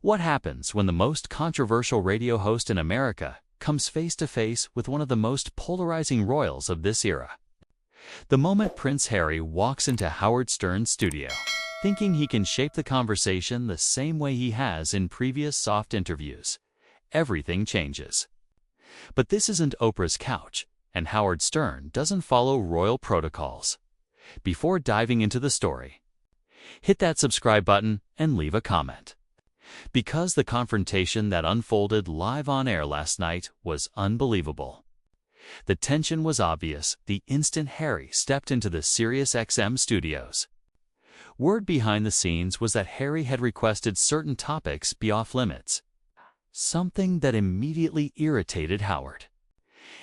What happens when the most controversial radio host in America comes face to face with one of the most polarizing royals of this era? The moment Prince Harry walks into Howard Stern's studio, thinking he can shape the conversation the same way he has in previous soft interviews, everything changes. But this isn't Oprah's couch, and Howard Stern doesn't follow royal protocols. Before diving into the story, hit that subscribe button and leave a comment. Because the confrontation that unfolded live on air last night was unbelievable. The tension was obvious the instant Harry stepped into the SiriusXM studios. Word behind the scenes was that Harry had requested certain topics be off limits, something that immediately irritated Howard.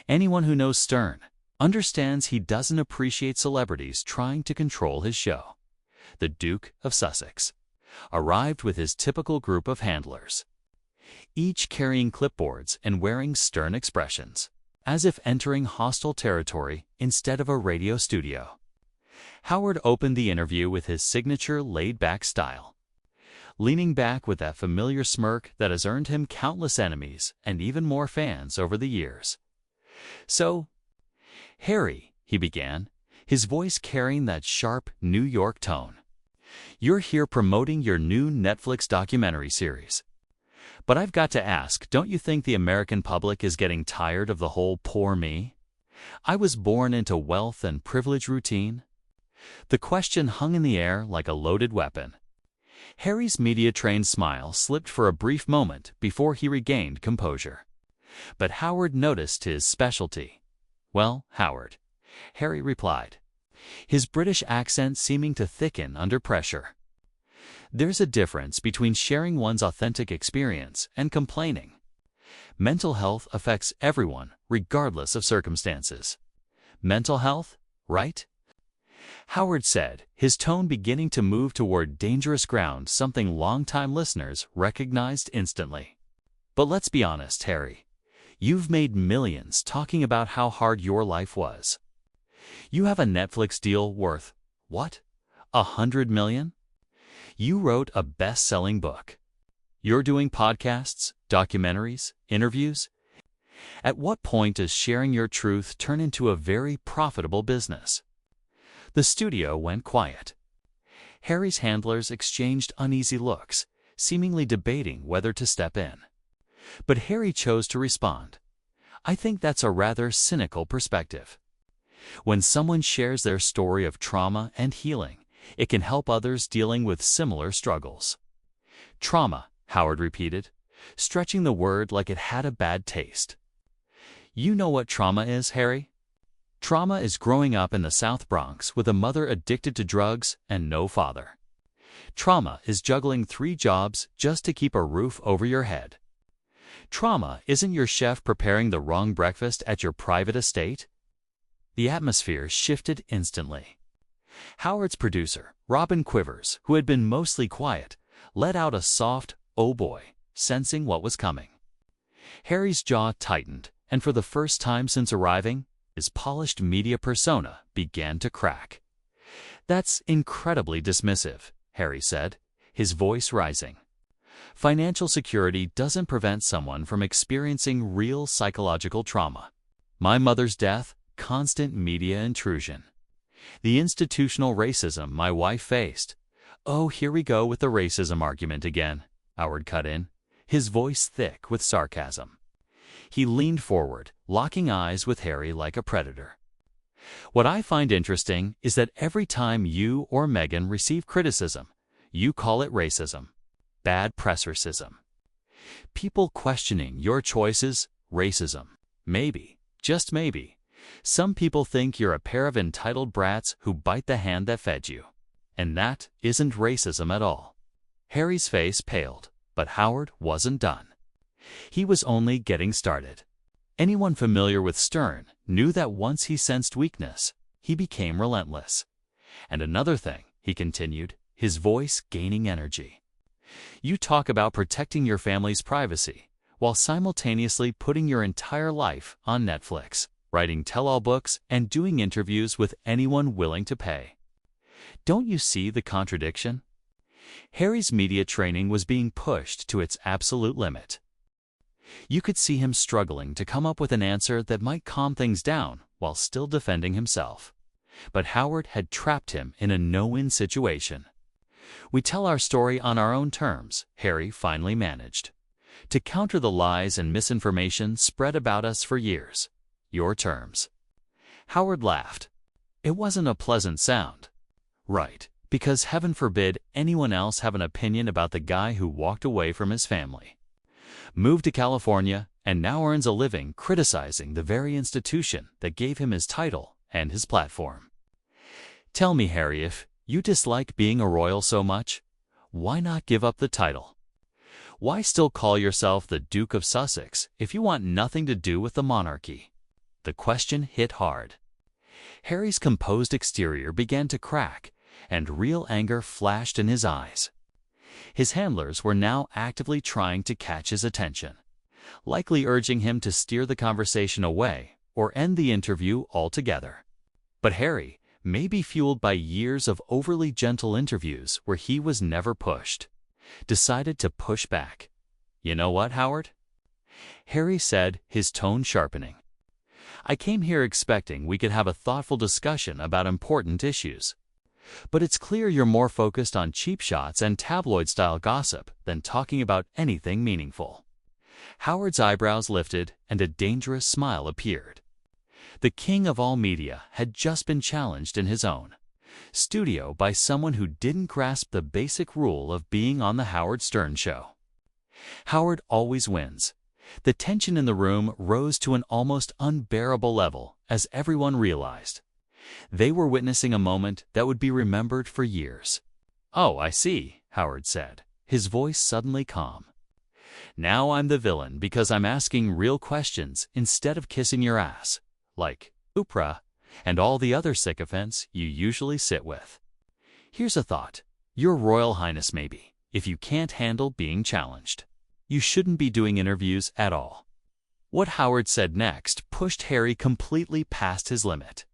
Anyone who knows Stern understands he doesn't appreciate celebrities trying to control his show. The Duke of Sussex arrived with his typical group of handlers, each carrying clipboards and wearing stern expressions, as if entering hostile territory instead of a radio studio. Howard opened the interview with his signature laid-back style, leaning back with that familiar smirk that has earned him countless enemies and even more fans over the years. "So, Harry," he began, his voice carrying that sharp New York tone, "you're here promoting your new Netflix documentary series. But I've got to ask, don't you think the American public is getting tired of the whole poor me? I was born into wealth and privilege routine." The question hung in the air like a loaded weapon. Harry's media-trained smile slipped for a brief moment before he regained composure. But Howard noticed his specialty. "Well, Howard," Harry replied, his British accent seeming to thicken under pressure, "there's a difference between sharing one's authentic experience and complaining. Mental health affects everyone, regardless of circumstances. Mental health, right?" Howard said, his tone beginning to move toward dangerous ground, something longtime listeners recognized instantly. "But let's be honest, Harry. You've made millions talking about how hard your life was. You have a Netflix deal worth, what, $100 million? You wrote a best-selling book. You're doing podcasts, documentaries, interviews. At what point does sharing your truth turn into a very profitable business?" The studio went quiet. Harry's handlers exchanged uneasy looks, seemingly debating whether to step in. But Harry chose to respond. "I think that's a rather cynical perspective. When someone shares their story of trauma and healing, it can help others dealing with similar struggles." "Trauma," Howard repeated, stretching the word like it had a bad taste. "You know what trauma is, Harry? Trauma is growing up in the South Bronx with a mother addicted to drugs and no father. Trauma is juggling 3 jobs just to keep a roof over your head. Trauma isn't your chef preparing the wrong breakfast at your private estate." The atmosphere shifted instantly. Howard's producer, Robin Quivers, who had been mostly quiet, let out a soft, "Oh boy," sensing what was coming. Harry's jaw tightened, and for the first time since arriving, his polished media persona began to crack. "That's incredibly dismissive," Harry said, his voice rising. "Financial security doesn't prevent someone from experiencing real psychological trauma. My mother's death, constant media intrusion. The institutional racism my wife faced." "Oh, here we go with the racism argument again," Howard cut in, his voice thick with sarcasm. He leaned forward, locking eyes with Harry like a predator. "What I find interesting is that every time you or Meghan receive criticism, you call it racism, bad press-racism. People questioning your choices, racism. Maybe, just maybe, some people think you're a pair of entitled brats who bite the hand that fed you. And that isn't racism at all." Harry's face paled, but Howard wasn't done. He was only getting started. Anyone familiar with Stern knew that once he sensed weakness, he became relentless. "And another thing," he continued, his voice gaining energy. "You talk about protecting your family's privacy, while simultaneously putting your entire life on Netflix, writing tell-all books, and doing interviews with anyone willing to pay. Don't you see the contradiction?" Harry's media training was being pushed to its absolute limit. You could see him struggling to come up with an answer that might calm things down while still defending himself. But Howard had trapped him in a no-win situation. "We tell our story on our own terms," Harry finally managed. "To counter the lies and misinformation spread about us for years. Your terms." Howard laughed. It wasn't a pleasant sound. Right, because heaven forbid anyone else have an opinion about the guy who walked away from his family, moved to California, and now earns a living criticizing the very institution that gave him his title and his platform. "Tell me, Harry, if you dislike being a royal so much, why not give up the title? Why still call yourself the Duke of Sussex if you want nothing to do with the monarchy?" The question hit hard. Harry's composed exterior began to crack, and real anger flashed in his eyes. His handlers were now actively trying to catch his attention, likely urging him to steer the conversation away or end the interview altogether. But Harry, maybe fueled by years of overly gentle interviews where he was never pushed, decided to push back. "You know what, Howard?" Harry said, his tone sharpening. "I came here expecting we could have a thoughtful discussion about important issues. But it's clear you're more focused on cheap shots and tabloid-style gossip than talking about anything meaningful." Howard's eyebrows lifted and a dangerous smile appeared. The king of all media had just been challenged in his own studio by someone who didn't grasp the basic rule of being on the Howard Stern show. Howard always wins. The tension in the room rose to an almost unbearable level as everyone realized they were witnessing a moment that would be remembered for years. "Oh, I see," Howard said, his voice suddenly calm. "Now I'm the villain because I'm asking real questions instead of kissing your ass, like Oprah and all the other sycophants you usually sit with. Here's a thought. Your Royal Highness, maybe, if you can't handle being challenged, you shouldn't be doing interviews at all." What Howard said next pushed Harry completely past his limit.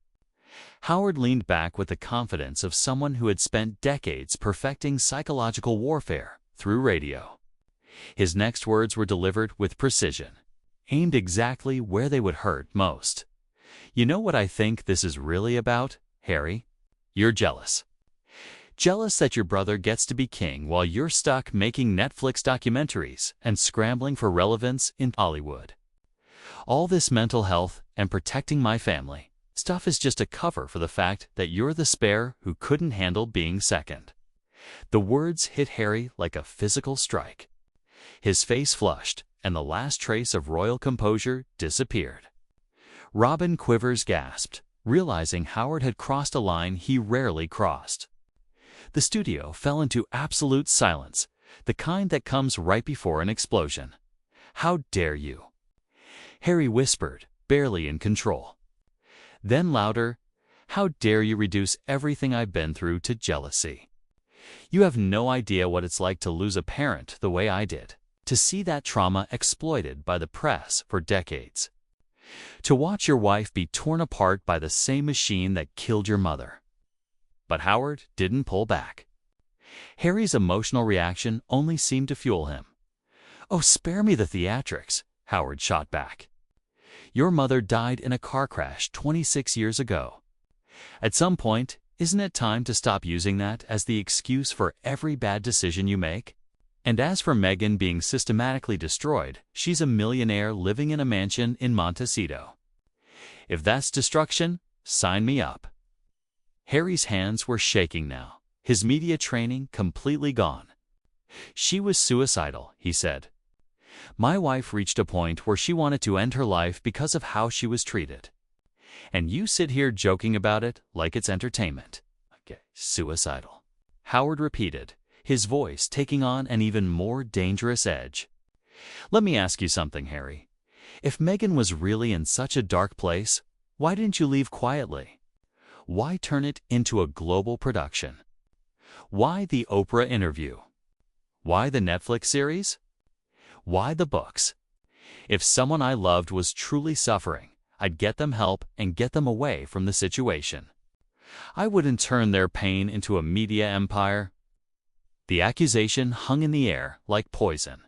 Howard leaned back with the confidence of someone who had spent decades perfecting psychological warfare through radio. His next words were delivered with precision, aimed exactly where they would hurt most. "You know what I think this is really about, Harry? You're jealous. Jealous that your brother gets to be king while you're stuck making Netflix documentaries and scrambling for relevance in Hollywood. All this mental health and protecting my family stuff is just a cover for the fact that you're the spare who couldn't handle being second." The words hit Harry like a physical strike. His face flushed, and the last trace of royal composure disappeared. Robin Quivers gasped, realizing Howard had crossed a line he rarely crossed. The studio fell into absolute silence, the kind that comes right before an explosion. "How dare you?" Harry whispered, barely in control. Then louder, "How dare you reduce everything I've been through to jealousy? You have no idea what it's like to lose a parent the way I did, to see that trauma exploited by the press for decades, to watch your wife be torn apart by the same machine that killed your mother." But Howard didn't pull back. Harry's emotional reaction only seemed to fuel him. "Oh, spare me the theatrics," Howard shot back. "Your mother died in a car crash 26 years ago. At some point, isn't it time to stop using that as the excuse for every bad decision you make? And as for Meghan being systematically destroyed, she's a millionaire living in a mansion in Montecito. If that's destruction, sign me up." Harry's hands were shaking now, his media training completely gone. "She was suicidal," he said. "My wife reached a point where she wanted to end her life because of how she was treated. And you sit here joking about it like it's entertainment." "Okay, suicidal," Howard repeated, his voice taking on an even more dangerous edge. "Let me ask you something, Harry. If Meghan was really in such a dark place, why didn't you leave quietly? Why turn it into a global production? Why the Oprah interview? Why the Netflix series? Why the books? If someone I loved was truly suffering, I'd get them help and get them away from the situation. I wouldn't turn their pain into a media empire." The accusation hung in the air like poison.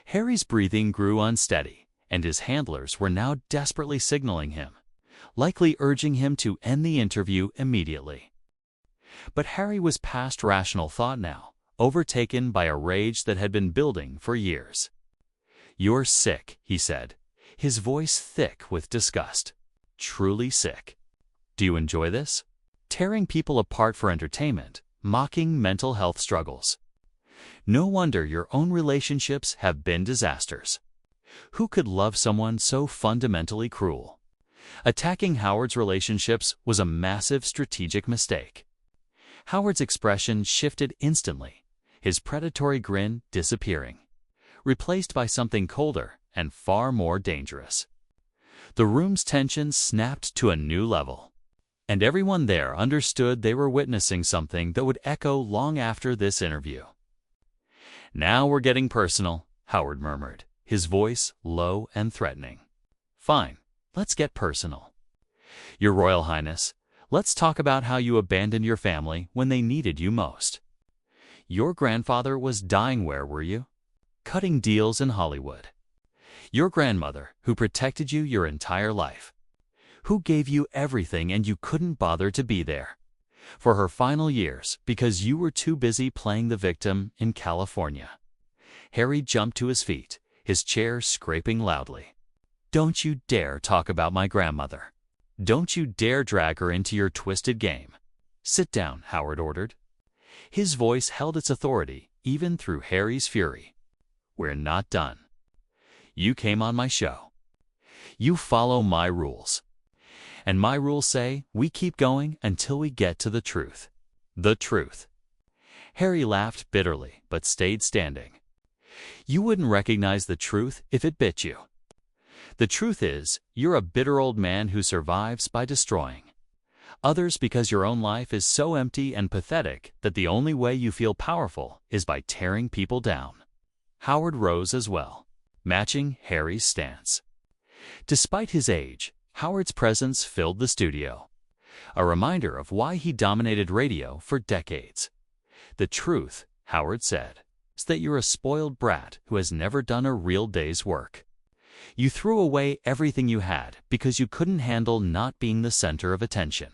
Harry's breathing grew unsteady, and his handlers were now desperately signaling him, likely urging him to end the interview immediately. But Harry was past rational thought now, overtaken by a rage that had been building for years. "You're sick," he said, his voice thick with disgust. "Truly sick. Do you enjoy this? Tearing people apart for entertainment, mocking mental health struggles. No wonder your own relationships have been disasters. Who could love someone so fundamentally cruel?" Attacking Howard's relationships was a massive strategic mistake. Howard's expression shifted instantly, his predatory grin disappearing, replaced by something colder and far more dangerous. The room's tension snapped to a new level, and everyone there understood they were witnessing something that would echo long after this interview. "Now we're getting personal," Howard murmured, his voice low and threatening. "Fine, let's get personal. Your Royal Highness, let's talk about how you abandoned your family when they needed you most. Your grandfather was dying. Where were you? Cutting deals in Hollywood. Your grandmother, who protected you your entire life, who gave you everything and you couldn't bother to be there for her final years because you were too busy playing the victim in California." Harry jumped to his feet, his chair scraping loudly. "Don't you dare talk about my grandmother. Don't you dare drag her into your twisted game. Sit down," Howard ordered. His voice held its authority even through Harry's fury. "We're not done. You came on my show. You follow my rules. And my rules say we keep going until we get to the truth. The truth." Harry laughed bitterly but stayed standing. "You wouldn't recognize the truth if it bit you. The truth is, you're a bitter old man who survives by destroying others because your own life is so empty and pathetic that the only way you feel powerful is by tearing people down." Howard rose as well, matching Harry's stance. Despite his age, Howard's presence filled the studio, a reminder of why he dominated radio for decades. "The truth," Howard said, "is that you're a spoiled brat who has never done a real day's work. You threw away everything you had because you couldn't handle not being the center of attention.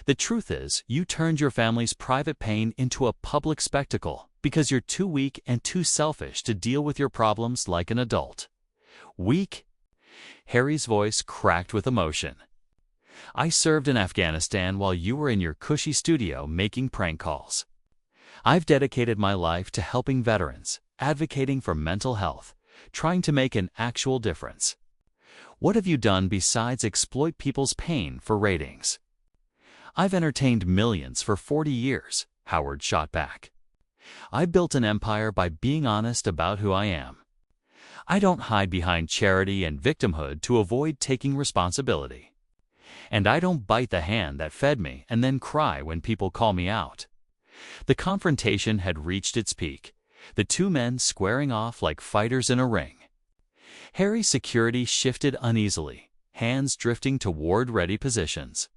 The truth is, you turned your family's private pain into a public spectacle because you're too weak and too selfish to deal with your problems like an adult." "Weak?" Harry's voice cracked with emotion. "I served in Afghanistan while you were in your cushy studio making prank calls. I've dedicated my life to helping veterans, advocating for mental health, trying to make an actual difference. What have you done besides exploit people's pain for ratings?" "I've entertained millions for 40 years, Howard shot back. "I built an empire by being honest about who I am. I don't hide behind charity and victimhood to avoid taking responsibility. And I don't bite the hand that fed me and then cry when people call me out." The confrontation had reached its peak, the two men squaring off like fighters in a ring. Harry's security shifted uneasily, hands drifting toward ready positions,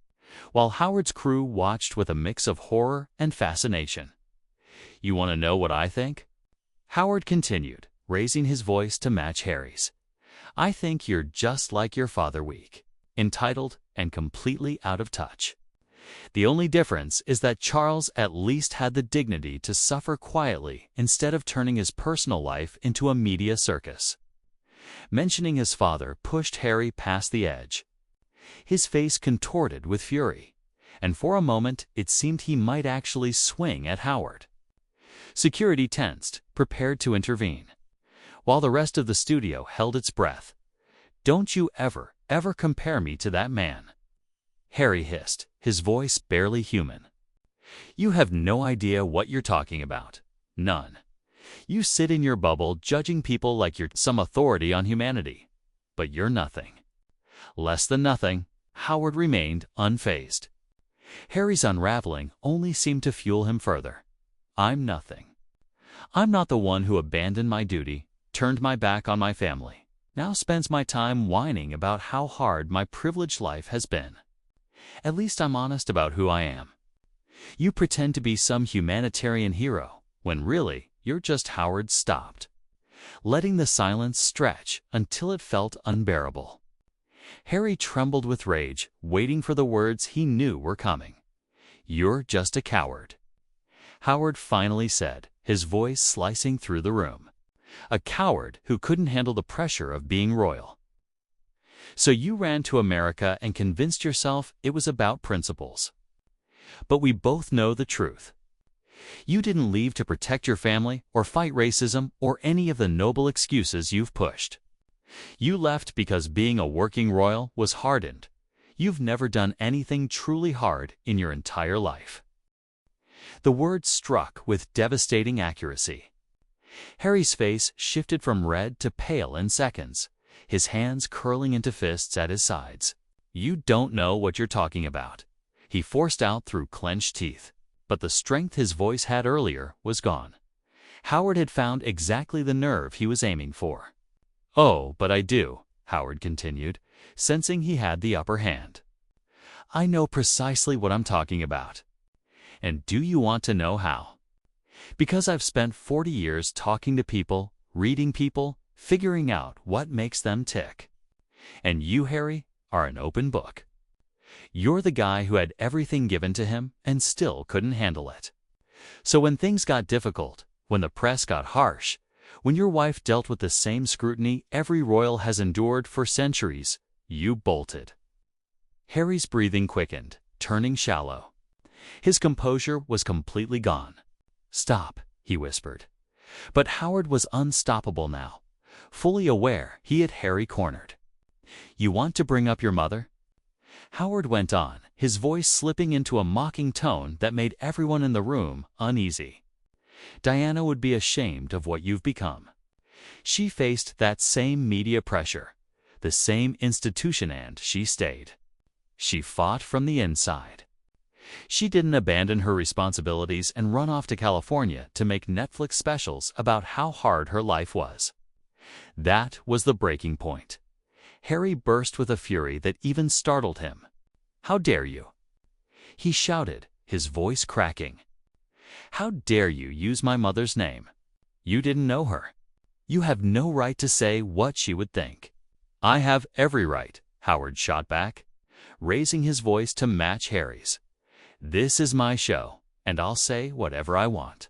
while Howard's crew watched with a mix of horror and fascination. "You want to know what I think?" Howard continued, raising his voice to match Harry's. "I think you're just like your father, weak, entitled, and completely out of touch. The only difference is that Charles at least had the dignity to suffer quietly instead of turning his personal life into a media circus." Mentioning his father pushed Harry past the edge. His face contorted with fury, and for a moment it seemed he might actually swing at Howard. Security tensed, prepared to intervene, while the rest of the studio held its breath. "Don't you ever compare me to that man," Harry hissed, his voice barely human. "You have no idea what you're talking about. None. You sit in your bubble judging people like you're some authority on humanity. But you're nothing." Less than nothing, Howard remained unfazed. Harry's unraveling only seemed to fuel him further. "I'm nothing. I'm not the one who abandoned my duty, turned my back on my family, now spends my time whining about how hard my privileged life has been. At least I'm honest about who I am. You pretend to be some humanitarian hero, when really you're just Howard stopped, letting the silence stretch until it felt unbearable. Harry trembled with rage, waiting for the words he knew were coming. "You're just a coward," Howard finally said, his voice slicing through the room. "A coward who couldn't handle the pressure of being royal. So you ran to America and convinced yourself it was about principles. But we both know the truth. You didn't leave to protect your family or fight racism or any of the noble excuses you've pushed. You left because being a working royal was hardened. You've never done anything truly hard in your entire life." The words struck with devastating accuracy. Harry's face shifted from red to pale in seconds, his hands curling into fists at his sides. "You don't know what you're talking about," he forced out through clenched teeth. But the strength his voice had earlier was gone. Howard had found exactly the nerve he was aiming for. "Oh, but I do," Howard continued, sensing he had the upper hand. "I know precisely what I'm talking about. And do you want to know how? Because I've spent 40 years talking to people, reading people, figuring out what makes them tick. And you, Harry, are an open book. You're the guy who had everything given to him and still couldn't handle it. So when things got difficult, when the press got harsh, when your wife dealt with the same scrutiny every royal has endured for centuries, you bolted." Harry's breathing quickened, turning shallow. His composure was completely gone. "Stop," he whispered. But Howard was unstoppable now, fully aware he had Harry cornered. "You want to bring up your mother?" Howard went on, his voice slipping into a mocking tone that made everyone in the room uneasy. "Diana would be ashamed of what you've become. She faced that same media pressure, the same institution, and she stayed. She fought from the inside. She didn't abandon her responsibilities and run off to California to make Netflix specials about how hard her life was. That was the breaking point." Harry burst with a fury that even startled him. "How dare you?" he shouted, his voice cracking. "How dare you use my mother's name? You didn't know her. You have no right to say what she would think." "I have every right," Howard shot back, raising his voice to match Harry's. "This is my show, and I'll say whatever I want.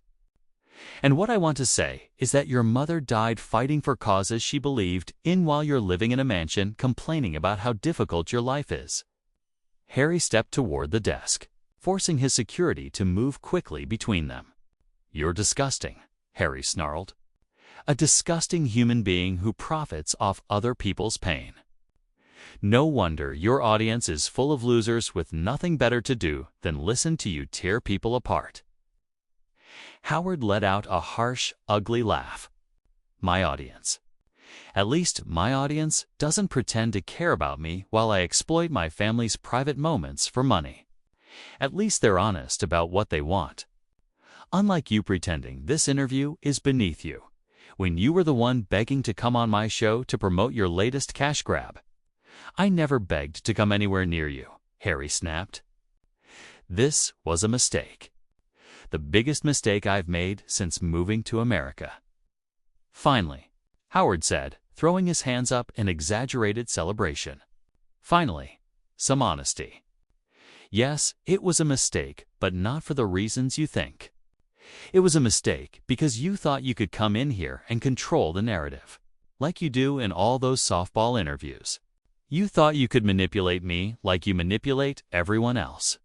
And what I want to say is that your mother died fighting for causes she believed in while you're living in a mansion complaining about how difficult your life is." Harry stepped toward the desk, forcing his security to move quickly between them. "You're disgusting," Harry snarled. "A disgusting human being who profits off other people's pain. No wonder your audience is full of losers with nothing better to do than listen to you tear people apart." Howard let out a harsh, ugly laugh. "My audience. At least my audience doesn't pretend to care about me while I exploit my family's private moments for money. At least they're honest about what they want. Unlike you pretending this interview is beneath you, when you were the one begging to come on my show to promote your latest cash grab. I never begged to come anywhere near you," Harry snapped. "This was a mistake. The biggest mistake I've made since moving to America." "Finally," Howard said, throwing his hands up in exaggerated celebration. "Finally, some honesty. Yes, it was a mistake, but not for the reasons you think. It was a mistake because you thought you could come in here and control the narrative, like you do in all those softball interviews. You thought you could manipulate me like you manipulate everyone else."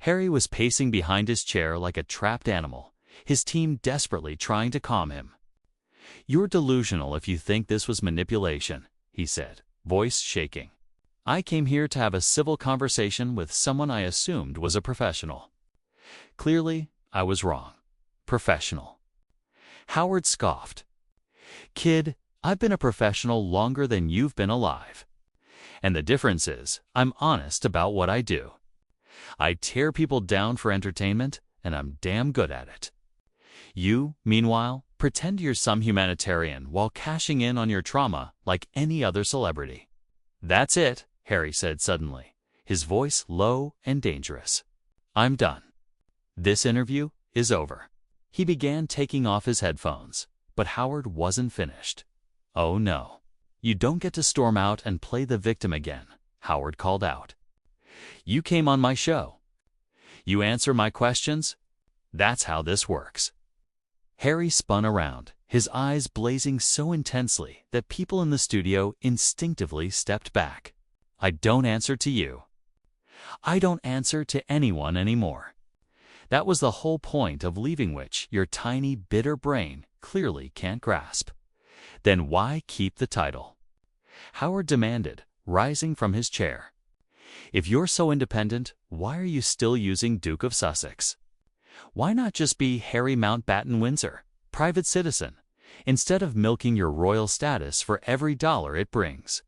Harry was pacing behind his chair like a trapped animal, his team desperately trying to calm him. "You're delusional if you think this was manipulation," he said, voice shaking. "I came here to have a civil conversation with someone I assumed was a professional. Clearly, I was wrong. Professional." Howard scoffed. "Kid, I've been a professional longer than you've been alive. And the difference is, I'm honest about what I do. I tear people down for entertainment, and I'm damn good at it. You, meanwhile, pretend you're some humanitarian while cashing in on your trauma like any other celebrity." "That's it," Harry said suddenly, his voice low and dangerous. "I'm done. This interview is over." He began taking off his headphones, but Howard wasn't finished. "Oh no. You don't get to storm out and play the victim again," Howard called out. "You came on my show. You answer my questions. That's how this works." Harry spun around, his eyes blazing so intensely that people in the studio instinctively stepped back. "I don't answer to you. I don't answer to anyone anymore." That was the whole point of leaving, which your tiny, bitter brain clearly can't grasp. "Then why keep the title?" Howard demanded, rising from his chair. "If you're so independent, why are you still using Duke of Sussex? Why not just be Harry Mountbatten Windsor, private citizen, instead of milking your royal status for every dollar it brings?"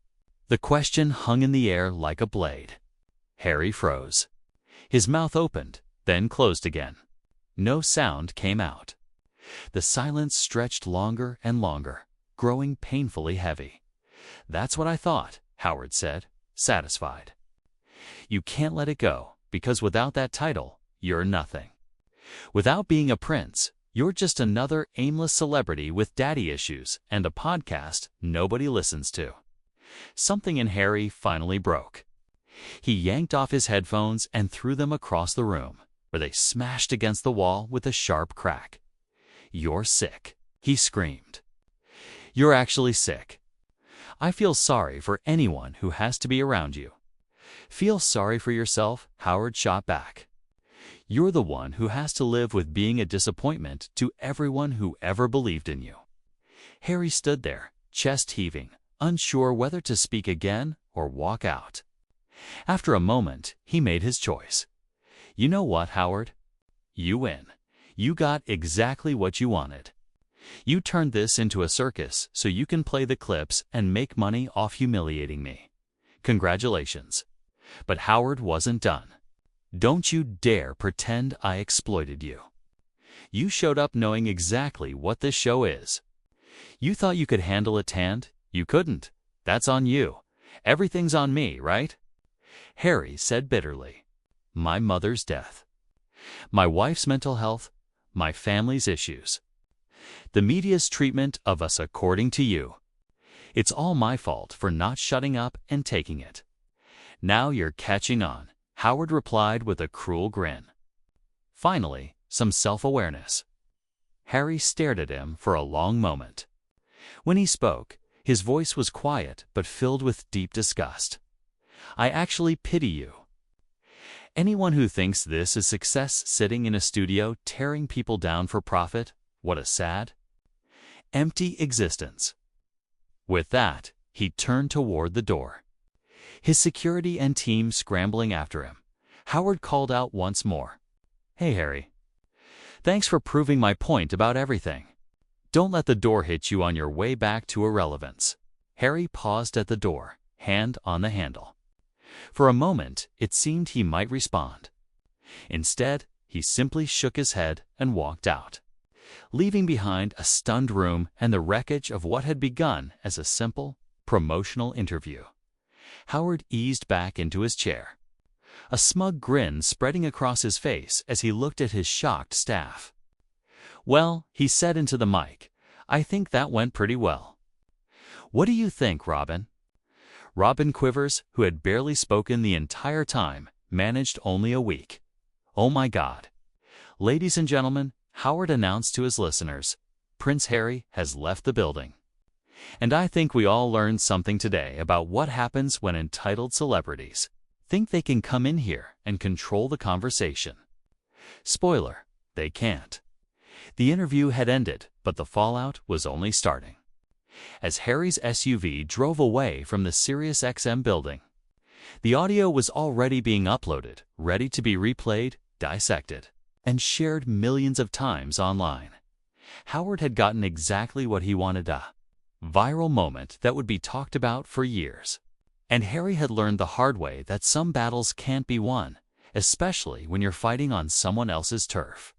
The question hung in the air like a blade. Harry froze. His mouth opened, then closed again. No sound came out. The silence stretched longer and longer, growing painfully heavy. "That's what I thought," Howard said, satisfied. "You can't let it go, because without that title, you're nothing. Without being a prince, you're just another aimless celebrity with daddy issues and a podcast nobody listens to." Something in Harry finally broke. He yanked off his headphones and threw them across the room, where they smashed against the wall with a sharp crack. "You're sick," he screamed. "You're actually sick. I feel sorry for anyone who has to be around you." "Feel sorry for yourself," Howard shot back. "You're the one who has to live with being a disappointment to everyone who ever believed in you." Harry stood there, chest heaving, unsure whether to speak again or walk out. After a moment, he made his choice. "You know what, Howard? You win. You got exactly what you wanted. You turned this into a circus so you can play the clips and make money off humiliating me. Congratulations." But Howard wasn't done. "Don't you dare pretend I exploited you. You showed up knowing exactly what this show is. You thought you could handle a hand? You couldn't. That's on you. Everything's on me, right?" Harry said bitterly. "My mother's death. My wife's mental health. My family's issues. The media's treatment of us according to you. It's all my fault for not shutting up and taking it. Now you're catching on," Howard replied with a cruel grin. Finally, some self-awareness. Harry stared at him for a long moment. When he spoke, his voice was quiet but filled with deep disgust. "I actually pity you. Anyone who thinks this is success sitting in a studio tearing people down for profit, what a sad, empty existence." With that, he turned toward the door. His security and team scrambling after him, Howard called out once more. "Hey, Harry. Thanks for proving my point about everything. Don't let the door hit you on your way back to irrelevance." Harry paused at the door, hand on the handle. For a moment, it seemed he might respond. Instead, he simply shook his head and walked out, leaving behind a stunned room and the wreckage of what had begun as a simple, promotional interview. Howard eased back into his chair, a smug grin spreading across his face as he looked at his shocked staff. "Well," he said into the mic, "I think that went pretty well. What do you think, Robin?" Robin Quivers, who had barely spoken the entire time, managed only a week. "Oh my God. Ladies and gentlemen," Howard announced to his listeners, "Prince Harry has left the building. And I think we all learned something today about what happens when entitled celebrities think they can come in here and control the conversation. Spoiler, they can't." The interview had ended, but the fallout was only starting. As Harry's SUV drove away from the SiriusXM building, the audio was already being uploaded, ready to be replayed, dissected, and shared millions of times online. Howard had gotten exactly what he wanted, a viral moment that would be talked about for years. And Harry had learned the hard way that some battles can't be won, especially when you're fighting on someone else's turf.